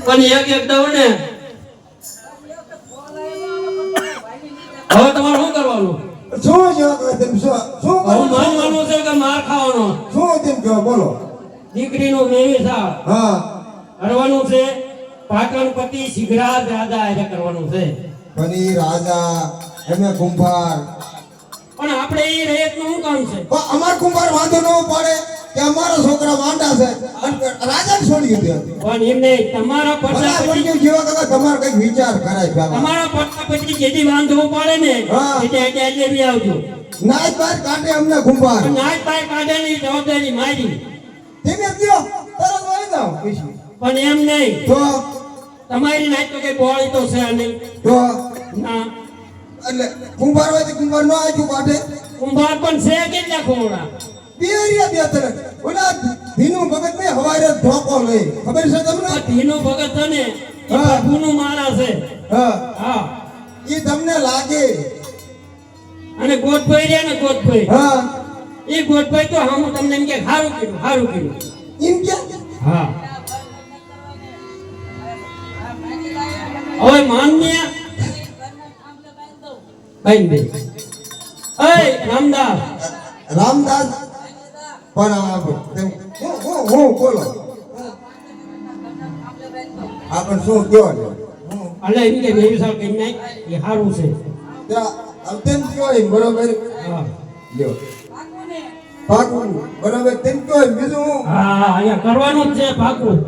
પણ એક દઉં ને હવે તમારે શું કરવાનું? શું છે તેમ શું માનવાનું છે કે માર ખાવાનો? શું તેમ કહો બોલો. દીકરીનું મેવી સાળ હા કરવાનું છે. પાટણપતિ સિગરાજ રાજા એને કરવાનું છે. પણ ઈ રાજા એમે કુંભાર પણ આપણે એ રેતનું શું કામ છે? પણ અમાર કુંભાર વાંધો ન પડે કે અમારા છોકરા માંડા છે અને રાજા છોડી દીધી હતી. પણ એમને તમારા પણ પટ્ટા જેવા કાકા તમારે કઈક વિચાર કરાય બાબા. તમારા પટ્ટા પછી જેથી વાંધવું પડે ને હા. એટલે લેવી આવજો. નાચ બાર કાઢે અમને કુંભાર નાચ પાય કાઢેની જવાબદારી મારી. ધીમે દ્યો તરત વળી જાઓ પછી. પણ એમ નહીં, તો તમારી નાચ તો કઈ બોળી તો છે નહીં. તો ના એટલે કુંભાર હોય તો કુંભાર ન આજો કાઢે. કુંભાર પણ છે કેટલા ખોડા? બેરિયા બે તરત ઓલા ધીનું ભગત ને હવારે ધોકો લઈ ખબર છે તમને? ધીનો ભગત છે ને એ હા. પ્રભુનું માણસ છે. હા હા ઈ તમને લાગે. અને ગોઠભાઈ રહ્યા ને ગોઠભાઈ, હા એ ગોઠભાઈ તો હું તમને એમ કે સારું કર્યું સારું કર્યું. એમ કે હા હવે માન્ય બાઈ દે. એય રામદાસ રામદાસ પણ હું બોલો આપણ શું કયો છો? એટલે એમ કે મેરી સાહેબ કઈ નાખ એ સારું છે. ત્યાં તેમ કયો એમ બરોબર. હા લ્યો પાકું બરોબર તેમ કયો એમ બીજું હું હા અહીંયા કરવાનું જ છે પાકું.